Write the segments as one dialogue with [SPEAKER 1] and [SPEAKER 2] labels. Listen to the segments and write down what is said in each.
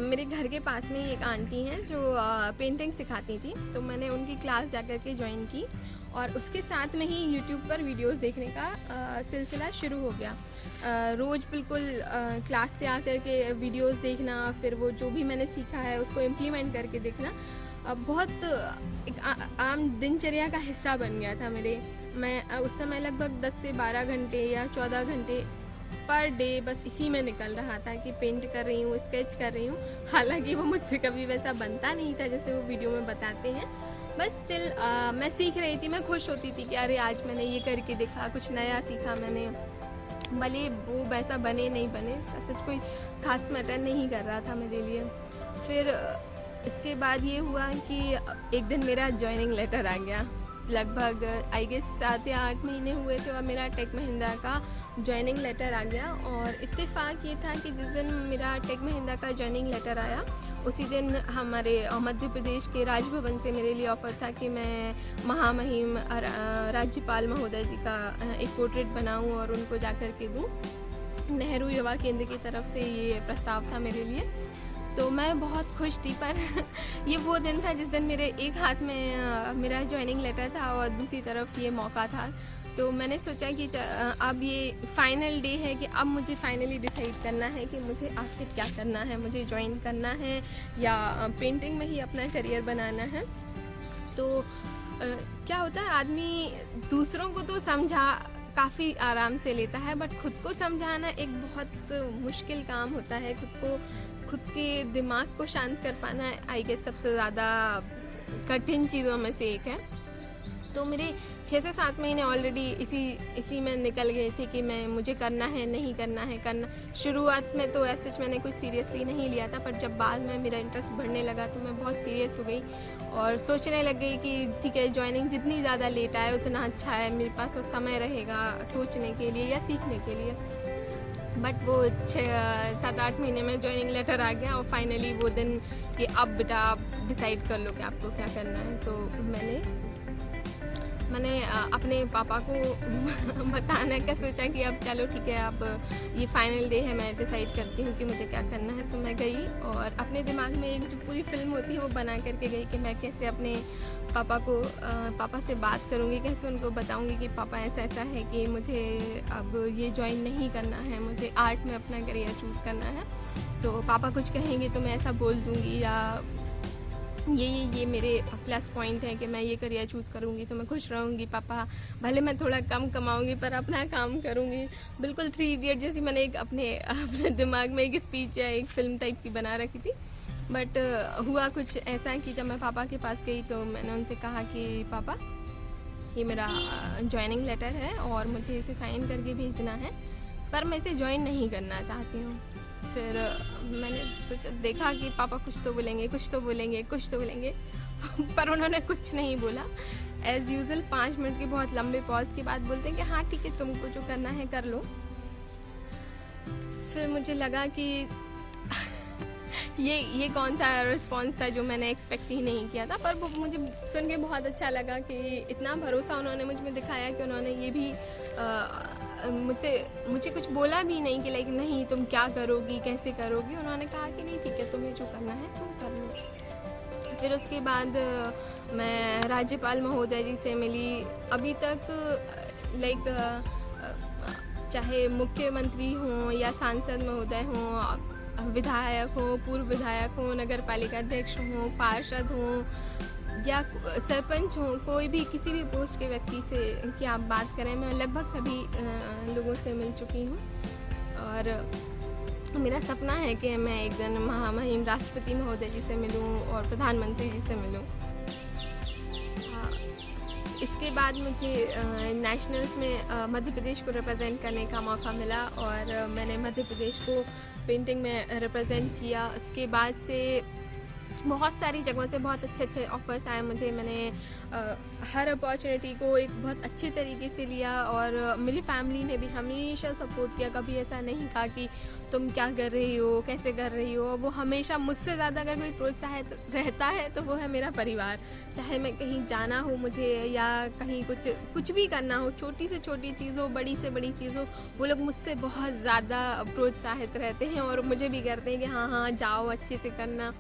[SPEAKER 1] मेरे घर के पास में ही एक आंटी हैं जो पेंटिंग सिखाती थी, तो मैंने उनकी क्लास जाकर के ज्वाइन की और उसके साथ में ही यूट्यूब पर वीडियोस देखने का सिलसिला शुरू हो गया। रोज़ बिल्कुल क्लास से आकर के वीडियोस देखना, फिर वो जो भी मैंने सीखा है उसको इम्प्लीमेंट करके देखना बहुत एक आम दिनचर्या का हिस्सा बन गया था मेरे। मैं उस समय लगभग 10 से 12 घंटे या 14 घंटे पर डे बस इसी में निकल रहा था कि पेंट कर रही हूँ, स्केच कर रही हूँ। हालांकि वो मुझसे कभी वैसा बनता नहीं था जैसे वो वीडियो में बताते हैं, बस स्टिल मैं सीख रही थी। मैं खुश होती थी कि अरे आज मैंने ये करके देखा, कुछ नया सीखा मैंने, भले वो वैसा बने नहीं बने, सच कोई खास मैटर नहीं कर रहा था मेरे लिए। फिर इसके बाद ये हुआ कि एक दिन मेरा जॉइनिंग लेटर आ गया। लगभग आई गेस 7 या 8 महीने हुए थे और मेरा टेक महिंद्रा का जॉइनिंग लेटर आ गया। और इत्तेफाक ये था कि जिस दिन मेरा टेक महिंद्रा का जॉइनिंग लेटर आया उसी दिन हमारे मध्य प्रदेश के राजभवन से मेरे लिए ऑफ़र था कि मैं महामहिम राज्यपाल महोदय जी का एक पोर्ट्रेट बनाऊं और उनको जाकर के दूं। नेहरू युवा केंद्र की तरफ से ये प्रस्ताव था मेरे लिए, तो मैं बहुत खुश थी। पर ये वो दिन था जिस दिन मेरे एक हाथ में मेरा जॉइनिंग लेटर था और दूसरी तरफ ये मौका था। तो मैंने सोचा कि अब ये फाइनल डे है कि अब मुझे फाइनली डिसाइड करना है कि मुझे आखिर क्या करना है, मुझे ज्वाइन करना है या पेंटिंग में ही अपना करियर बनाना है। तो क्या होता है, आदमी दूसरों को तो समझा काफ़ी आराम से लेता है, बट खुद को समझाना एक बहुत मुश्किल काम होता है। खुद के दिमाग को शांत कर पाना आई गेस सबसे ज़्यादा कठिन चीज़ों में से एक है। तो मेरे 6 से 7 महीने ऑलरेडी इसी में निकल गए थे कि मुझे करना है, नहीं करना है, करना। शुरुआत में तो ऐसे मैंने कुछ सीरियसली नहीं लिया था, पर जब बाद में मेरा इंटरेस्ट बढ़ने लगा तो मैं बहुत सीरियस हो गई और सोचने लग गई कि ठीक है, ज्वाइनिंग जितनी ज़्यादा लेट आए उतना अच्छा है, मेरे पास वो समय रहेगा सोचने के लिए या सीखने के लिए। बट वो 7-8 महीने में ज्वाइनिंग लेटर आ गया और फाइनली वो दिन कि अब बेटा आप डिसाइड कर लो कि आपको क्या करना है। तो मैंने अपने पापा को बताने का सोचा कि अब चलो ठीक है, अब ये फाइनल डे है, मैं डिसाइड करती हूँ कि मुझे क्या करना है। तो मैं गई और अपने दिमाग में एक जो पूरी फिल्म होती है वो बना करके गई कि मैं कैसे अपने पापा से बात करूँगी, कैसे उनको बताऊँगी कि पापा ऐसा ऐसा है कि मुझे अब ये ज्वाइन नहीं करना है, मुझे आर्ट में अपना करियर चूज़ करना है। तो पापा कुछ कहेंगे तो मैं ऐसा बोल दूँगी या ये मेरे प्लस पॉइंट है कि मैं ये करियर चूज़ करूँगी तो मैं खुश रहूँगी। पापा भले मैं थोड़ा कम कमाऊँगी पर अपना काम करूँगी। बिल्कुल 3 इडियट जैसी मैंने एक अपने दिमाग में एक स्पीच या एक फिल्म टाइप की बना रखी थी। बट हुआ कुछ ऐसा कि जब मैं पापा के पास गई तो मैंने उनसे कहा कि पापा ये मेरा ज्वाइनिंग लेटर है और मुझे इसे साइन करके भेजना है, पर मैं इसे ज्वाइन नहीं करना चाहती हूँ। फिर मैंने सोचा, देखा कि पापा कुछ तो बोलेंगे पर उन्होंने कुछ नहीं बोला। एज़ यूजुअल 5 मिनट के बहुत लंबे पॉज के बाद बोलते हैं कि हाँ ठीक है, तुमको जो करना है कर लो। फिर मुझे लगा कि ये कौन सा रिस्पॉन्स था जो मैंने एक्सपेक्ट ही नहीं किया था, पर वो मुझे सुन के बहुत अच्छा लगा कि इतना भरोसा उन्होंने मुझ में दिखाया कि उन्होंने ये भी मुझे कुछ बोला भी नहीं कि लाइक नहीं तुम क्या करोगी, कैसे करोगी। उन्होंने कहा कि नहीं ठीक है, तुम्हें जो करना है तुम कर लो। फिर उसके बाद मैं राज्यपाल महोदय जी से मिली। अभी तक लाइक चाहे मुख्यमंत्री हों या सांसद महोदय हों, विधायक हों, पूर्व विधायक हों, नगर पालिका अध्यक्ष हों, पार्षद हों या सरपंच हों, कोई भी किसी भी पोस्ट के व्यक्ति से कि आप बात करें, मैं लगभग सभी लोगों से मिल चुकी हूँ। और मेरा सपना है कि मैं एक दिन महामहिम राष्ट्रपति महोदय जी से मिलूँ और प्रधानमंत्री जी से मिलूँ। इसके बाद मुझे नेशनल्स में मध्य प्रदेश को रिप्रेजेंट करने का मौका मिला और मैंने मध्य प्रदेश को पेंटिंग में रिप्रेजेंट किया। उसके बाद से बहुत सारी जगहों से बहुत अच्छे अच्छे ऑफर्स आए मुझे। मैंने हर अपॉर्चुनिटी को एक बहुत अच्छे तरीके से लिया और मेरी फैमिली ने भी हमेशा सपोर्ट किया। कभी ऐसा नहीं कहा कि तुम क्या कर रही हो, कैसे कर रही हो। वो हमेशा मुझसे ज़्यादा अगर कोई प्रोत्साहित रहता है तो वो है मेरा परिवार। चाहे मैं कहीं जाना हो मुझे या कहीं कुछ भी करना हो, छोटी से छोटी चीज़ हो, बड़ी से बड़ी चीज़ हो, वो लोग मुझसे बहुत ज़्यादा प्रोत्साहित रहते हैं और मुझे भी करते हैं कि हाँ हाँ जाओ, अच्छे से करना।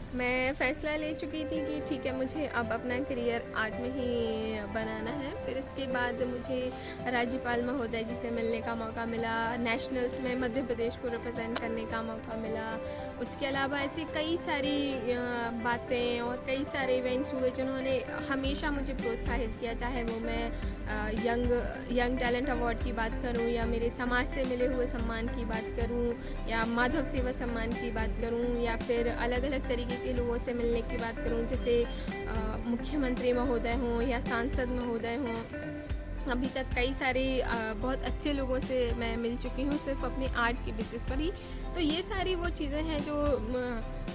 [SPEAKER 1] मैं फ़ैसला ले चुकी थी कि ठीक है, मुझे अब अपना करियर आर्ट में ही बनाना है। फिर इसके बाद मुझे राज्यपाल महोदय जी से मिलने का मौका मिला, नेशनल्स में मध्य प्रदेश को रिप्रेजेंट करने का मौका मिला। उसके अलावा ऐसी कई सारी बातें और कई सारे इवेंट्स हुए जिन्होंने हमेशा मुझे प्रोत्साहित किया, चाहे वो मैं यंग टैलेंट अवार्ड की बात करूं या मेरे समाज से मिले हुए सम्मान की बात करूं या माधव सेवा सम्मान की बात करूं या फिर अलग अलग तरीके के लोगों से मिलने की बात करूं, जैसे मुख्यमंत्री महोदय हों या सांसद महोदय हों। अभी तक कई सारे बहुत अच्छे लोगों से मैं मिल चुकी हूँ सिर्फ अपने आर्ट की बेसिस पर ही। तो ये सारी वो चीज़ें हैं जो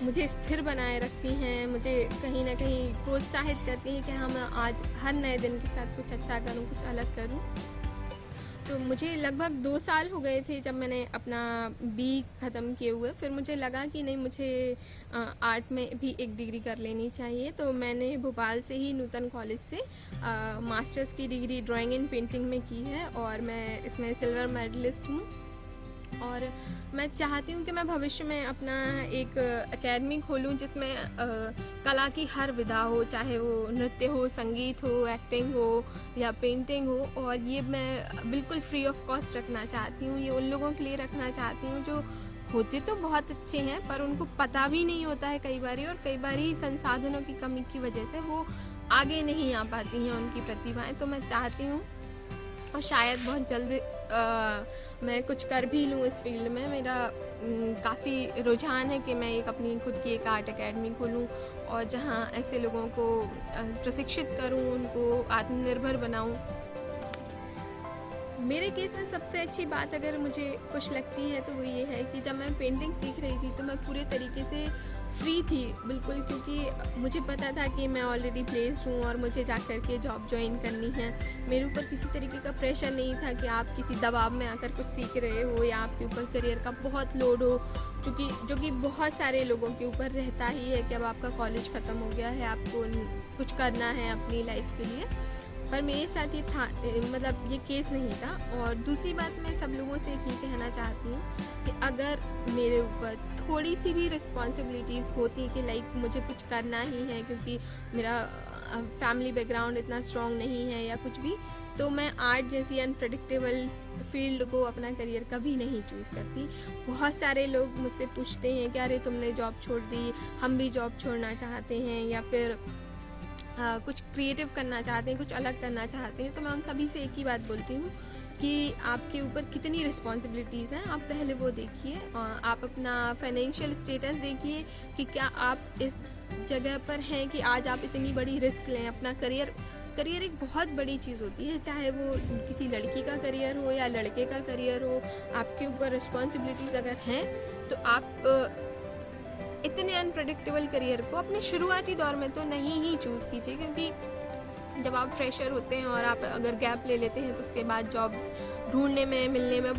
[SPEAKER 1] मुझे स्थिर बनाए रखती हैं, मुझे कहीं ना कहीं प्रोत्साहित करती हैं कि हाँ मैं आज हर नए दिन के साथ कुछ अच्छा करूँ, कुछ अलग करूँ। तो मुझे लगभग 2 साल हो गए थे जब मैंने अपना बी ख़त्म किए हुए। फिर मुझे लगा कि नहीं, मुझे आर्ट में भी एक डिग्री कर लेनी चाहिए। तो मैंने भोपाल से ही नूतन कॉलेज से मास्टर्स की डिग्री ड्राइंग एंड पेंटिंग में की है और मैं इसमें सिल्वर मेडलिस्ट हूँ। और मैं चाहती हूँ कि मैं भविष्य में अपना एक एकेडमी खोलूँ जिसमें कला की हर विधा हो, चाहे वो नृत्य हो, संगीत हो, एक्टिंग हो या पेंटिंग हो। और ये मैं बिल्कुल फ्री ऑफ कॉस्ट रखना चाहती हूँ। ये उन लोगों के लिए रखना चाहती हूँ जो होते तो बहुत अच्छे हैं पर उनको पता भी नहीं होता है कई बारी, और कई बारी संसाधनों की कमी की वजह से वो आगे नहीं आ पाती हैं उनकी प्रतिभाएं। तो मैं चाहती हूँ और शायद बहुत जल्द मैं कुछ कर भी लूँ इस फील्ड में। मेरा काफ़ी रुझान है कि मैं एक अपनी खुद की एक आर्ट एकेडमी खोलूँ और जहाँ ऐसे लोगों को प्रशिक्षित करूँ, उनको आत्मनिर्भर बनाऊँ। मेरे केस में सबसे अच्छी बात अगर मुझे कुछ लगती है तो वो ये है कि जब मैं पेंटिंग सीख रही थी तो मैं पूरे तरीके से फ्री थी बिल्कुल, क्योंकि मुझे पता था कि मैं ऑलरेडी प्लेस्ड हूँ और मुझे जाकर के जॉब ज्वाइन करनी है। मेरे ऊपर किसी तरीके का प्रेशर नहीं था कि आप किसी दबाव में आकर कुछ सीख रहे हो या आपके ऊपर करियर का बहुत लोड हो, जो कि बहुत सारे लोगों के ऊपर रहता ही है कि अब आपका कॉलेज ख़त्म हो गया है, आपको कुछ करना है अपनी लाइफ के लिए। पर मेरे साथ ये था, मतलब ये केस नहीं था। और दूसरी बात, मैं सब लोगों से ये कहना चाहती हूँ कि अगर मेरे ऊपर थोड़ी सी भी रिस्पॉन्सिबिलिटीज़ होती कि लाइक मुझे कुछ करना ही है क्योंकि मेरा फैमिली बैकग्राउंड इतना स्ट्रॉन्ग नहीं है या कुछ भी, तो मैं आर्ट जैसी अनप्रेडिक्टेबल फील्ड को अपना करियर कभी नहीं चूज़ करती। बहुत सारे लोग मुझसे पूछते हैं कि अरे तुमने जॉब छोड़ दी, हम भी जॉब छोड़ना चाहते हैं या फिर कुछ क्रिएटिव करना चाहते हैं, कुछ अलग करना चाहते हैं। तो मैं उन सभी से एक ही बात बोलती हूँ कि आपके ऊपर कितनी रिस्पॉन्सिबिलिटीज़ हैं, आप पहले वो देखिए। आप अपना फाइनेंशियल स्टेटस देखिए कि क्या आप इस जगह पर हैं कि आज आप इतनी बड़ी रिस्क लें। अपना करियर एक बहुत बड़ी चीज़ होती है, चाहे वो किसी लड़की का करियर हो या लड़के का करियर हो। आपके ऊपर रिस्पॉन्सिबिलिटीज़ अगर हैं तो आप इतने अनप्रेडिक्टेबल करियर को अपने शुरुआती दौर में तो नहीं ही चूज़ कीजिए, क्योंकि जब आप फ्रेशर होते हैं और आप अगर गैप ले लेते हैं तो उसके बाद जॉब ढूंढने में, मिलने में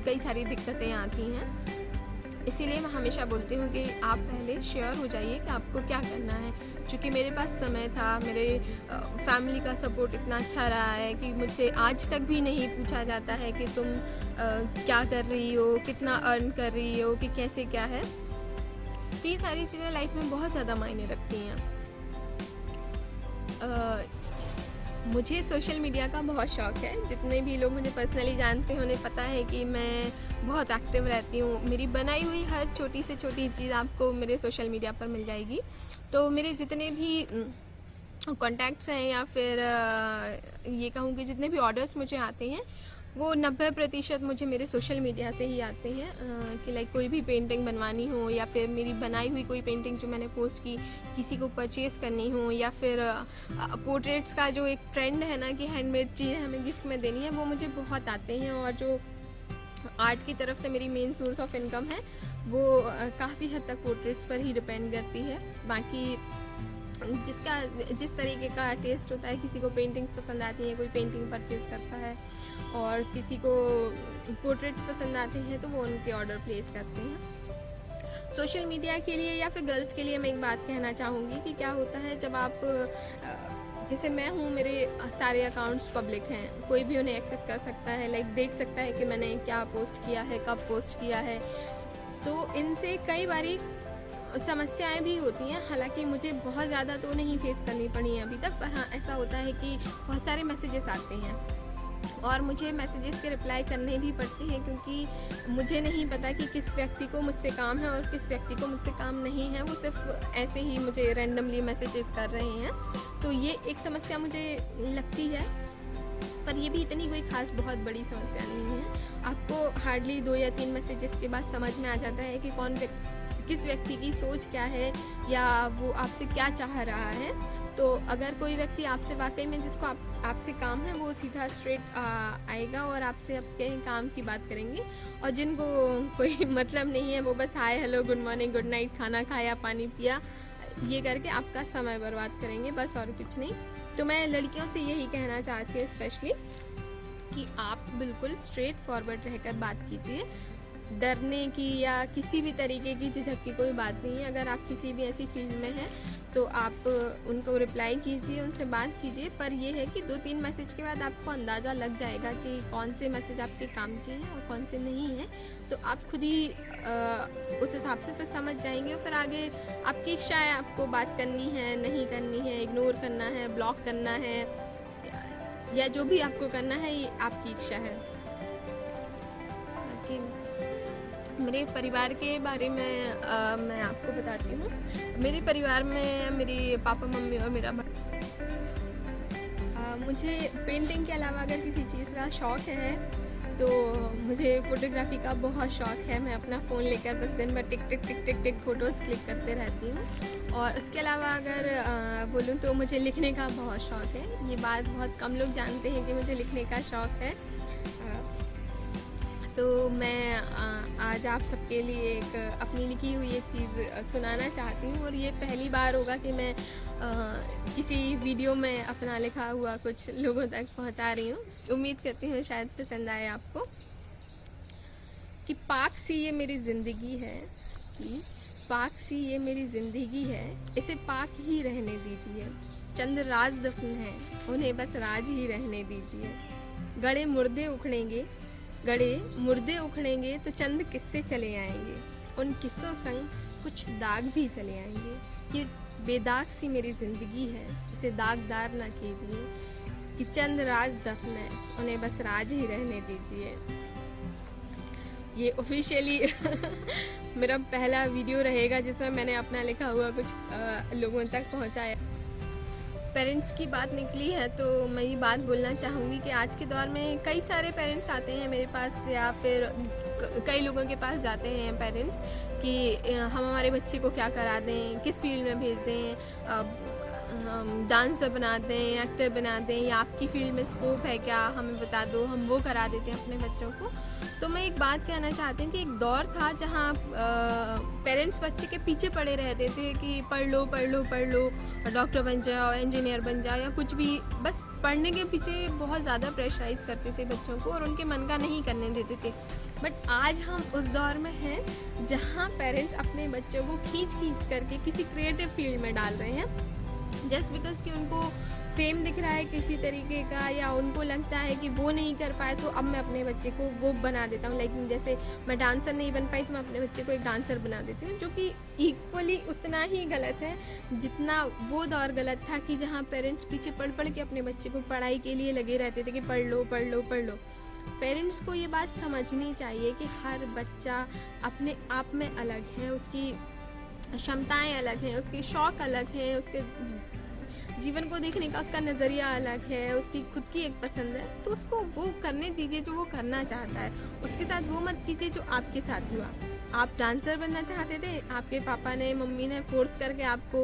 [SPEAKER 1] कई सारी दिक्कतें आती हैं। इसीलिए मैं हमेशा बोलती हूँ कि आप पहले श्योर हो जाइए कि आपको क्या करना है। क्योंकि मेरे पास समय था, मेरे फैमिली का सपोर्ट इतना अच्छा रहा है कि मुझसे आज तक भी नहीं पूछा जाता है कि तुम क्या कर रही हो, कितना अर्न कर रही हो, कि कैसे क्या है। तो ये सारी चीज़ें लाइफ में बहुत ज़्यादा मायने रखती हैं। मुझे सोशल मीडिया का बहुत शौक़ है। जितने भी लोग मुझे पर्सनली जानते हैं उन्हें पता है कि मैं बहुत एक्टिव रहती हूँ। मेरी बनाई हुई हर छोटी से छोटी चीज़ आपको मेरे सोशल मीडिया पर मिल जाएगी। तो मेरे जितने भी कॉन्टैक्ट्स हैं या फिर ये कहूँ कि जितने भी ऑर्डर्स मुझे आते हैं वो 90% मुझे मेरे सोशल मीडिया से ही आते हैं। कि लाइक कोई भी पेंटिंग बनवानी हो या फिर मेरी बनाई हुई कोई पेंटिंग जो मैंने पोस्ट की किसी को परचेज़ करनी हो, या फिर पोर्ट्रेट्स का जो एक ट्रेंड है ना कि हैंडमेड चीज़ें हमें गिफ्ट में देनी है, वो मुझे बहुत आते हैं। और जो आर्ट की तरफ से मेरी मेन सोर्स ऑफ इनकम है वो काफ़ी हद तक पोर्ट्रेट्स पर ही डिपेंड करती है। बाकी जिस तरीके का टेस्ट होता है, किसी को पेंटिंग्स पसंद आती हैं, कोई पेंटिंग परचेज़ करता है, और किसी को पोर्ट्रेट्स पसंद आते हैं तो वो उनके ऑर्डर प्लेस करते हैं। सोशल मीडिया के लिए या फिर गर्ल्स के लिए मैं एक बात कहना चाहूँगी कि क्या होता है जब आप जैसे मैं हूँ, मेरे सारे अकाउंट्स पब्लिक हैं, कोई भी उन्हें एक्सेस कर सकता है, लाइक देख सकता है कि मैंने क्या पोस्ट किया है, कब पोस्ट किया है। तो इनसे कई बारी समस्याएं भी होती हैं। हालांकि मुझे बहुत ज़्यादा तो नहीं फेस करनी पड़ी है अभी तक, पर हाँ ऐसा होता है कि बहुत सारे मैसेजेस आते हैं और मुझे मैसेजेस के रिप्लाई करने भी पड़ते हैं, क्योंकि मुझे नहीं पता कि किस व्यक्ति को मुझसे काम है और किस व्यक्ति को मुझसे काम नहीं है। वो सिर्फ ऐसे ही मुझे रैंडमली मैसेजेस कर रहे हैं, तो ये एक समस्या मुझे लगती है। पर ये भी इतनी कोई खास बहुत बड़ी समस्या नहीं है। आपको हार्डली 2 या 3 मैसेजेस के बाद समझ में आ जाता है कि किस व्यक्ति की सोच क्या है या वो आपसे क्या चाह रहा है। तो अगर कोई व्यक्ति आपसे वाकई में जिसको आपसे काम है, वो सीधा स्ट्रेट आएगा और आपसे आपके काम की बात करेंगे। और जिनको कोई मतलब नहीं है, वो बस hi hello good morning good night, खाना खाया पानी पिया, ये करके आपका समय बर्बाद करेंगे, बस और कुछ नहीं। तो मैं लड़कियों से यही कहना चाहती हूँ स्पेशली कि आप बिल्कुल स्ट्रेट फॉरवर्ड रहकर बात कीजिए। डरने की या किसी भी तरीके की झिझक की कोई बात नहीं है। अगर आप किसी भी ऐसी फील्ड में हैं तो आप उनको रिप्लाई कीजिए, उनसे बात कीजिए। पर यह है कि 2-3 मैसेज के बाद आपको अंदाज़ा लग जाएगा कि कौन से मैसेज आपके काम के हैं और कौन से नहीं हैं। तो आप खुद ही उस हिसाब से फिर समझ जाएंगे और फिर आगे आपकी इच्छा है, आपको बात करनी है, नहीं करनी है, इग्नोर करना है, ब्लॉक करना है, या जो भी आपको करना है, ये आपकी इच्छा है। मेरे परिवार के बारे में मैं आपको बताती हूँ। मेरे परिवार में मेरी पापा मम्मी और मेरा मुझे पेंटिंग के अलावा अगर किसी चीज़ का शौक़ है तो मुझे फ़ोटोग्राफी का बहुत शौक़ है। मैं अपना फ़ोन लेकर बस दिन भर टिक टिक टिक टिक टिक फ़ोटोज़ क्लिक करते रहती हूँ। और उसके अलावा अगर बोलूँ तो मुझे लिखने का बहुत शौक़ है। ये बात बहुत कम लोग जानते हैं कि मुझे लिखने का शौक़ है। तो मैं आज आप सबके लिए एक अपनी लिखी हुई एक चीज़ सुनाना चाहती हूँ, और ये पहली बार होगा कि मैं किसी वीडियो में अपना लिखा हुआ कुछ लोगों तक पहुँचा रही हूँ। उम्मीद करती हूँ शायद पसंद आए आपको। कि पाक सी ये मेरी ज़िंदगी है, कि पाक सी ये मेरी ज़िंदगी है, इसे पाक ही रहने दीजिए। चंद राज दफन है, उन्हें बस राज ही रहने दीजिए। गड़े मुर्दे उखड़ेंगे तो चंद किस्से चले आएंगे, उन किस्सों संग कुछ दाग भी चले आएंगे। ये बेदाग सी मेरी ज़िंदगी है, इसे दागदार ना कीजिए। कि चंद राज दफन है, उन्हें बस राज ही रहने दीजिए। ये ऑफिशियली मेरा पहला वीडियो रहेगा जिसमें मैंने अपना लिखा हुआ कुछ लोगों तक पहुंचाया। पेरेंट्स की बात निकली है तो मैं ये बात बोलना चाहूँगी कि आज के दौर में कई सारे पेरेंट्स आते हैं मेरे पास, या फिर कई लोगों के पास जाते हैं पेरेंट्स कि हम हमारे बच्चे को क्या करा दें, किस फील्ड में भेज दें, डांसर बना दें, एक्टर बना दें, या आपकी फील्ड में स्कोप है क्या, हमें बता दो, हम वो करा देते हैं अपने बच्चों को। तो मैं एक बात कहना चाहती हूँ कि एक दौर था जहाँ पेरेंट्स बच्चे के पीछे पड़े रहते थे कि पढ़ लो पढ़ लो पढ़ लो, डॉक्टर बन जाओ, इंजीनियर बन जाओ, या कुछ भी, बस पढ़ने के पीछे बहुत ज़्यादा प्रेशराइज करते थे बच्चों को और उनके मन का नहीं करने देते थे। बट आज हम उस दौर में हैं जहाँ पेरेंट्स अपने बच्चों को खींच करके किसी क्रिएटिव फील्ड में डाल रहे हैं, जस्ट बिकॉज कि उनको फेम दिख रहा है किसी तरीके का, या उनको लगता है कि वो नहीं कर पाए तो अब मैं अपने बच्चे को वो बना देता हूँ। लाइक जैसे मैं डांसर नहीं बन पाई तो मैं अपने बच्चे को एक डांसर बना देती हूँ, जो कि इक्वली उतना ही गलत है जितना वो दौर गलत था कि जहाँ पेरेंट्स पीछे पढ़ के अपने बच्चे को पढ़ाई के लिए लगे रहते थे कि पढ़ लो पढ़ लो पढ़ लो। पेरेंट्स को ये बात समझनी चाहिए कि हर बच्चा अपने आप में अलग है, उसकी क्षमताएं अलग हैं, उसके शौक़ अलग हैं, उसके जीवन को देखने का उसका नज़रिया अलग है, उसकी खुद की एक पसंद है। तो उसको वो करने दीजिए जो वो करना चाहता है, उसके साथ वो मत कीजिए जो आपके साथ हुआ। आप डांसर बनना चाहते थे, आपके पापा ने मम्मी ने फोर्स करके आपको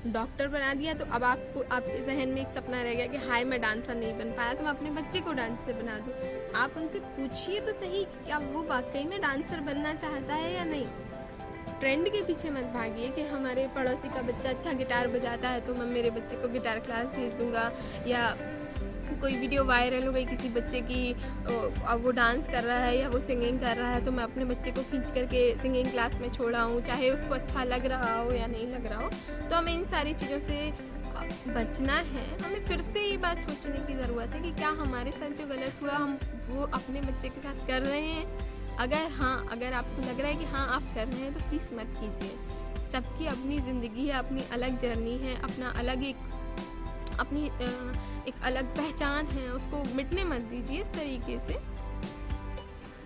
[SPEAKER 1] डॉक्टर बना दिया, तो अब आपको आपके जहन में एक सपना रह गया कि हाय मैं डांसर नहीं बन पाया तो मैं अपने बच्चे को डांसर बना दूँ। आप उनसे पूछिए तो सही क्या वो वाकई में डांसर बनना चाहता है या नहीं। ट्रेंड के पीछे मत भागिए कि हमारे पड़ोसी का बच्चा अच्छा गिटार बजाता है तो मैं मेरे बच्चे को गिटार क्लास भेज दूँगा, या कोई वीडियो वायरल हो गई किसी बच्चे की, अब वो डांस कर रहा है या वो सिंगिंग कर रहा है तो मैं अपने बच्चे को खींच करके सिंगिंग क्लास में छोड़ा हूँ, चाहे उसको अच्छा लग रहा हो या नहीं लग रहा हो। तो हमें इन सारी चीज़ों से बचना है। हमें फिर से ये बात सोचने की ज़रूरत है कि क्या हमारे साथ जो गलत हुआ हम वो अपने बच्चे के साथ कर रहे हैं। अगर आपको लग रहा है कि हाँ आप कर रहे हैं तो प्लीज़ मत कीजिए। सबकी अपनी ज़िंदगी है, अपनी अलग जर्नी है, अपना अलग अपनी एक अलग पहचान है, उसको मिटने मत दीजिए इस तरीके से।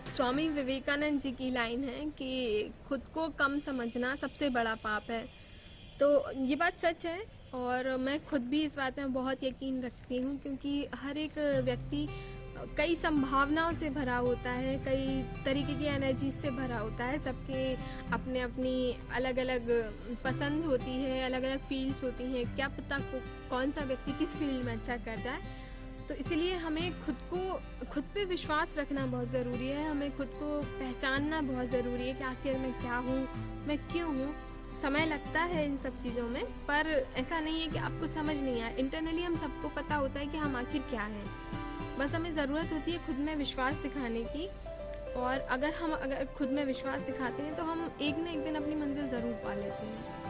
[SPEAKER 1] स्वामी विवेकानंद जी की लाइन है कि खुद को कम समझना सबसे बड़ा पाप है। तो ये बात सच है और मैं खुद भी इस बात में बहुत यकीन रखती हूँ, क्योंकि हर एक व्यक्ति कई संभावनाओं से भरा होता है, कई तरीके की एनर्जी से भरा होता है। सबके अपने अपनी अलग अलग पसंद होती है, अलग अलग फील्ड्स होती हैं। क्या पता कौन सा व्यक्ति किस फील्ड में अच्छा कर जाए। तो इसलिए हमें खुद पे विश्वास रखना बहुत ज़रूरी है। हमें खुद को पहचानना बहुत ज़रूरी है कि आखिर मैं क्या हूँ, मैं क्यों हूँ। समय लगता है इन सब चीज़ों में, पर ऐसा नहीं है कि आपको समझ नहीं आए। इंटरनली हम सबको पता होता है कि हम आखिर क्या हैं। बस हमें ज़रूरत होती है खुद में विश्वास दिखाने की, और अगर खुद में विश्वास दिखाते हैं तो हम एक ना एक दिन अपनी मंजिल ज़रूर पा लेते हैं।